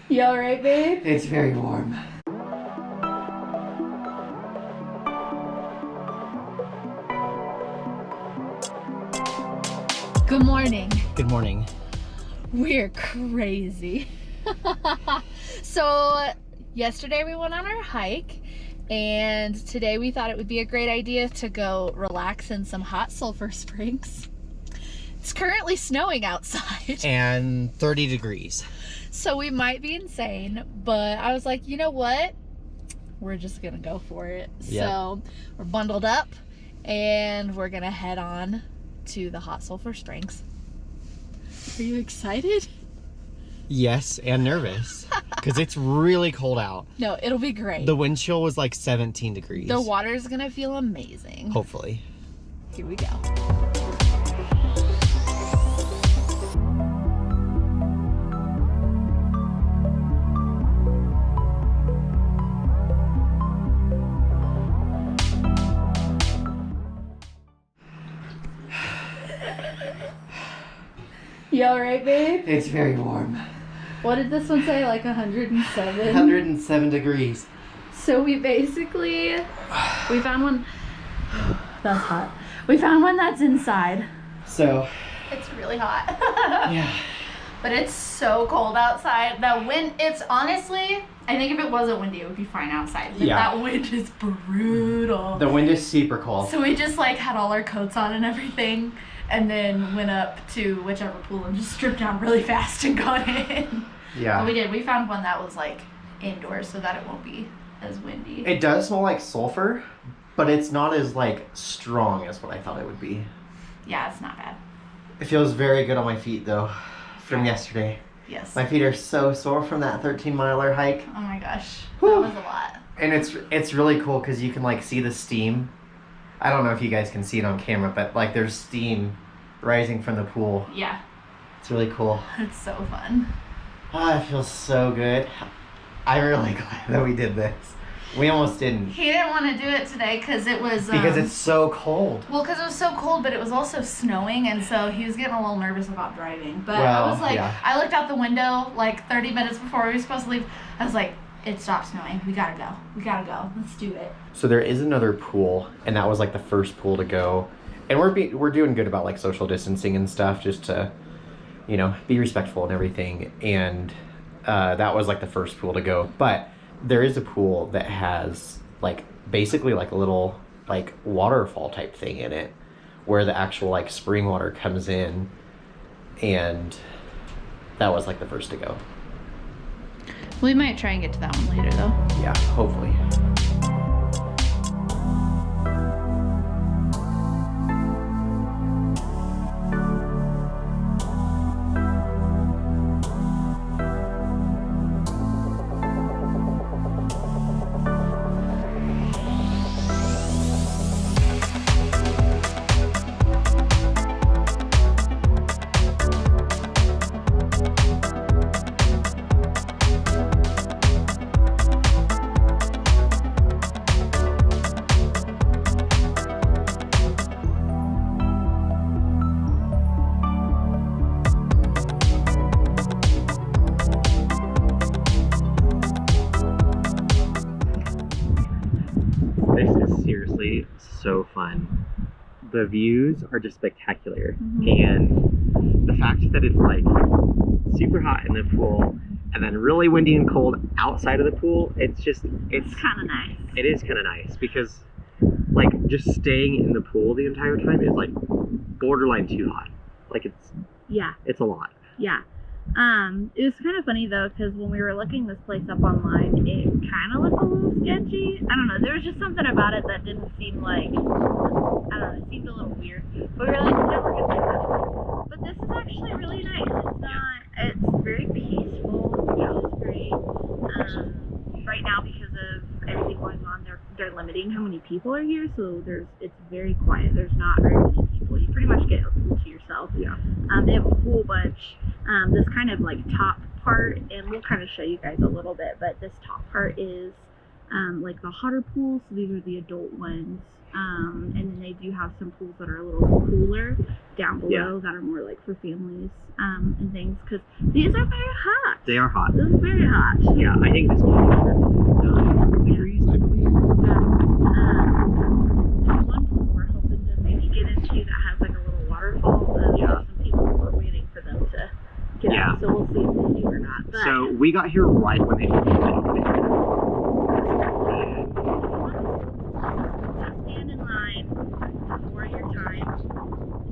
You alright, babe? It's very warm. Good morning. Good morning. We're crazy. So yesterday we went on our hike, and today we thought it would be a great idea to go relax in some Hot Sulphur Springs. It's currently snowing outside. And 30 degrees. So we might be insane, but I was like, you know what? We're just gonna go for it. Yep. So we're bundled up and we're gonna head on to the Hot Sulphur Springs. Are you excited? Yes, and nervous. Because it's really cold out. No, it'll be great. The wind chill was like 17 degrees. The water is gonna feel amazing. Hopefully. Here we go. You alright, babe? It's very warm. What did this one say? Like 107? 107 degrees. So we basically, we found one, that's hot. We found one that's inside. So, It's really hot. yeah. But it's so cold outside. The wind, it's honestly, I think if it wasn't windy, it would be fine outside. But Yeah. that wind is brutal. The wind is super cold. So we just like had all our coats on and everything, and then went up to whichever pool and just stripped down really fast and got in. Yeah. But we did. We found one that was like indoors so that it won't be as windy. It does smell like sulfur, but it's not as like strong as what I thought it would be. Yeah, it's not bad. It feels very good on my feet though, from yesterday. Yes. My feet are so sore from that 13-miler hike. Oh my gosh, Whew. that was a lot. And it's really cool because you can like see the steam. I don't know if you guys can see it on camera, but like there's steam rising from the pool. Yeah, It's really cool. it's so fun. Ah, it feels so good. I'm really glad that we did this. We almost didn't He didn't want to do it today because it was because it's so cold. well, because it was so cold, but it was also snowing, and so he was getting a little nervous about driving. But Well, I was like, yeah. I looked out the window like 30 minutes before we were supposed to leave. I was like, it stopped snowing. We gotta go. We gotta go. Let's do it. So there is another pool, and that was like the first pool to go. And we're doing good about like social distancing and stuff, just to, you know, be respectful and everything. And that was like the first pool to go. But there is a pool that has like basically like a little like waterfall type thing in it, where the actual like spring water comes in, and that was like the first to go. We might try and get to that one later, though. Yeah, hopefully. This is seriously so fun. The views are just spectacular. And the fact that it's like super hot in the pool and then really windy and cold outside of the pool, it's Kind of nice. it is kind of nice because like just staying in the pool the entire time is like borderline too hot. Like Yeah, it's a lot. yeah. It was kind of funny though, because when we were looking this place up online, it kind of looked a little sketchy. I don't know, there was just something about it that didn't seem like, I don't know, it seemed a little weird. But we were like, no, we're gonna do that. But this is actually really nice. It's very peaceful, which is great. Right now, because of everything going on, they're limiting how many people are here, so it's very quiet. There's not very many people. You pretty much get a pool to yourself. Yeah. They have a whole bunch. This kind of like top part, and we'll kind of show you guys a little bit, but this top part is like the hotter pools. So these are the adult ones. And then they do have some pools that are a little cooler down below that are more like for families and things, because these are very hot. They are hot. This is very hot. Yeah, I think this one is degrees, I believe. There's one pool we're hoping to maybe get into that has like a little waterfall. Some people were waiting for them to get out, so we'll see if they do or not. But So we got here right when they opened it. stand in line before your time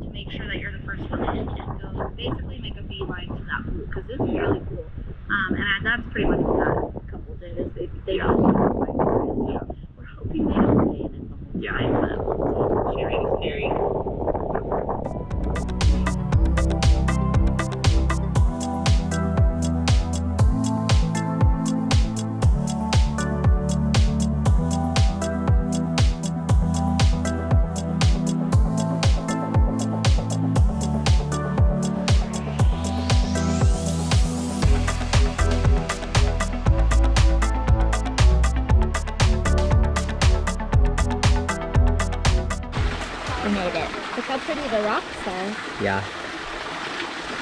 to make sure that you're the first one in, and go basically make a beeline to that pool, because this is really cool. And that's pretty much what that couple did, is they just we're hoping they don't stay in it the whole time, but we'll see. Sherry is scary. We made it. Look how pretty the rocks are. Yeah.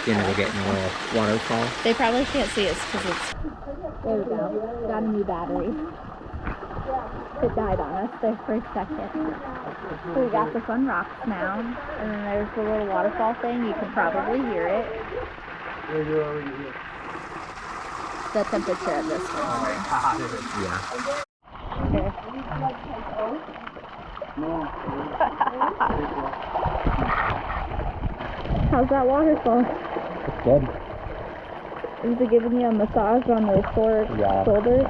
You know, we're getting a little waterfall. They probably can't see us because it's... There we go. Got a new battery. It died on us there for a second. So we got the fun rocks now. And then there's the little waterfall thing. You can probably hear it. The temperature of this one. Yeah. Here. How's that waterfall? Good. Is it giving you a massage on those sore shoulders?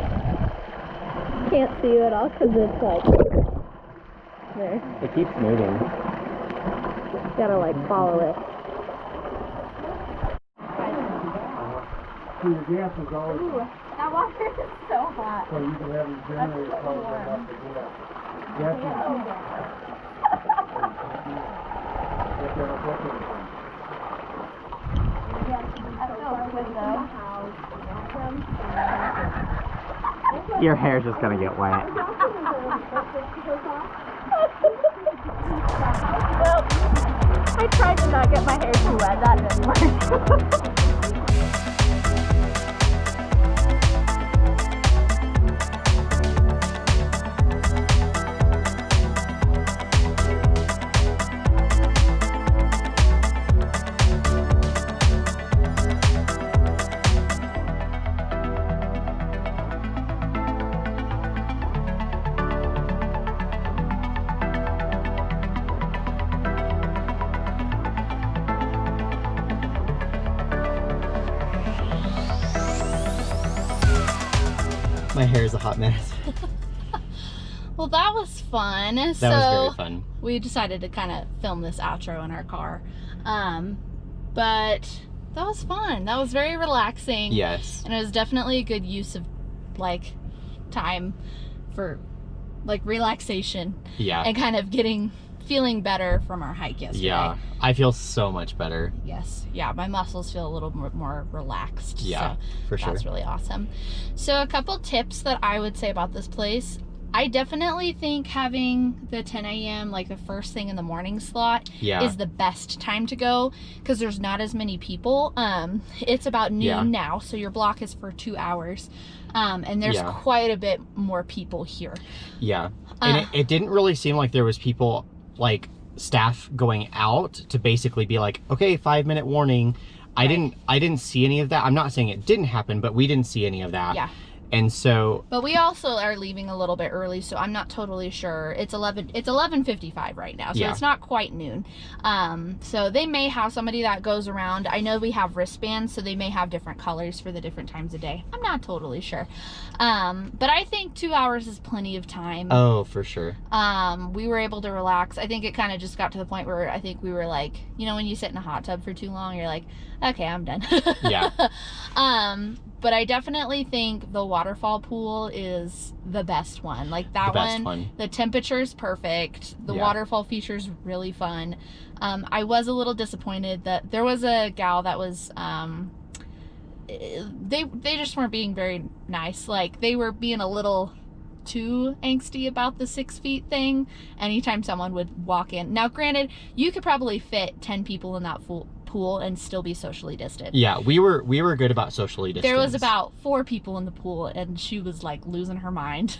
Can't see you at all because it's like there. It keeps moving. Gotta like follow it. Ooh, that water is so hot. So you can have your generator closed up Your hair's just gonna get wet. Well, I tried to not get my hair too wet. That didn't work. My hair is a hot mess. Well, that was fun. That was very fun. We decided to kind of film this outro in our car. But that was fun. That was very relaxing. Yes. And it was definitely a good use of like time for like relaxation. Yeah. And kind of feeling better from our hike yesterday. Yeah. I feel so much better. Yes. Yeah, my muscles feel a little more relaxed. Yeah, so for sure. That's really awesome. So a couple tips that I would say about this place. I definitely think having the 10 a.m. like the first thing in the morning slot is the best time to go because there's not as many people. It's about noon now, so your block is for 2 hours. And there's quite a bit more people here. Yeah. And it didn't really seem like there was people like staff going out to basically be like, okay, 5-minute warning. Right. I didn't see any of that. I'm not saying it didn't happen, but we didn't see any of that. Yeah. And so, but we also are leaving a little bit early, so I'm not totally sure. It's 11:55 right now, so it's not quite noon. So they may have somebody that goes around. I know we have wristbands, so they may have different colors for the different times of day. I'm not totally sure. But I think 2 hours is plenty of time. Oh, for sure. We were able to relax. I think it kind of just got to the point where I think we were like, you know, when you sit in a hot tub for too long, you're like, okay, I'm done. Yeah. But I definitely think the waterfall pool is the best one. Like that one, the temperature is perfect. The waterfall feature is really fun. I was a little disappointed that there was a gal that was, they just weren't being very nice. Like they were being a little too angsty about the 6 feet thing anytime someone would walk in. Now, granted, you could probably fit 10 people in that pool and still be socially distant. Yeah, we were good about socially distant. There was about 4 people in the pool, and she was like losing her mind.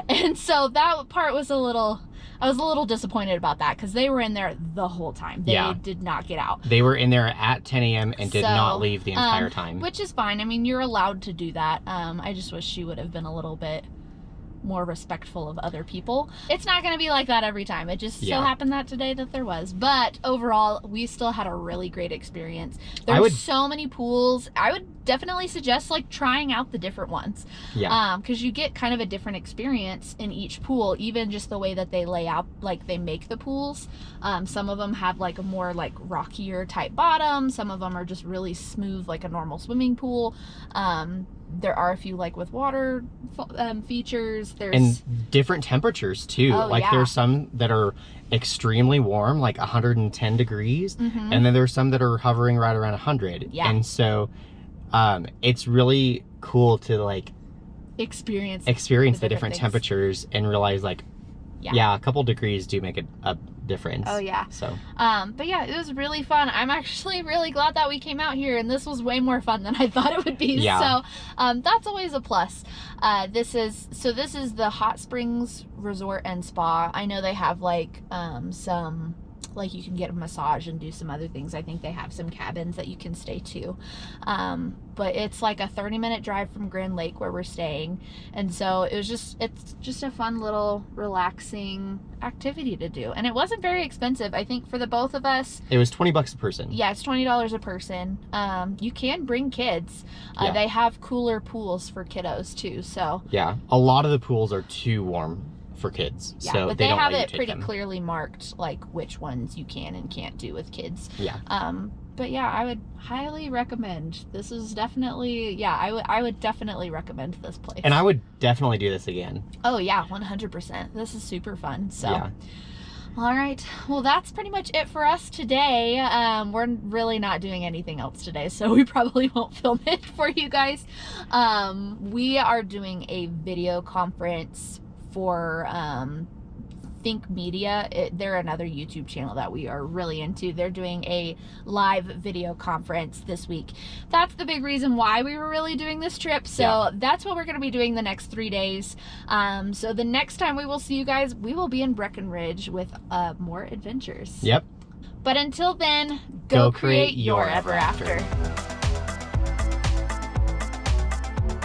And so that part was I was a little disappointed about that, because they were in there the whole time. They did not get out. They were in there at 10 a.m. and did not leave the entire time. Which is fine. I mean, you're allowed to do that. I just wish she would have been a little bit more respectful of other people. It's not going to be like that every time. It just so happened that today that there was. But overall, we still had a really great experience. There's so many pools. I would definitely suggest like trying out the different ones. Yeah. Because you get kind of a different experience in each pool, even just the way that they lay out, like they make the pools. Some of them have like a more like rockier type bottom. Some of them are just really smooth like a normal swimming pool. There are a few like with water features. There's different temperatures too. There's some that are extremely warm, like 110 degrees, and then there's some that are hovering right around 100. Yeah. And so it's really cool to like experience the different temperatures and realize like a couple degrees do make a difference. Oh yeah. So but yeah, it was really fun. I'm actually really glad that we came out here, and this was way more fun than I thought it would be. So that's always a plus. This is the Hot Springs Resort and Spa. I know they have like some, like you can get a massage and do some other things. I think they have some cabins that you can stay to. But it's like a 30-minute drive from Grand Lake where we're staying. And so it's just a fun little relaxing activity to do. And it wasn't very expensive. I think for the both of us, it was $20 a person. Yeah, it's $20 a person. You can bring kids. They have cooler pools for kiddos too. So yeah, a lot of the pools are too warm for kids. Yeah, so but they don't have let it you pretty take them. clearly marked, like which ones you can and can't do with kids. Yeah. But yeah, I would highly recommend. This is definitely, I would definitely recommend this place. And I would definitely do this again. Oh yeah, 100%. This is super fun. So. Yeah. All right. Well, that's pretty much it for us today. We're really not doing anything else today, so we probably won't film it for you guys. We are doing a video conference for Think Media. They're another YouTube channel that we are really into. They're doing a live video conference this week. That's the big reason why we were really doing this trip. So that's what we're going to be doing the next 3 days. So the next time we will see you guys, we will be in Breckenridge with more adventures. Yep. But until then, go create your ever after.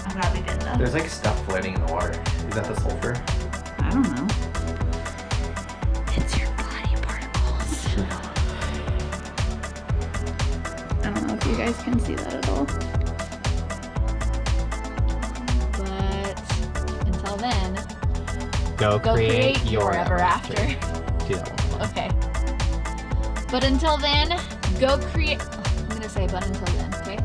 I'm glad we did that. There's like stuff floating in the water. Is that the sulfur? I don't know. It's your body particles. I don't know if you guys can see that at all. But until then, Go create your ever after. Do that one. Okay. But until then, go create. I'm going to say but until then, okay?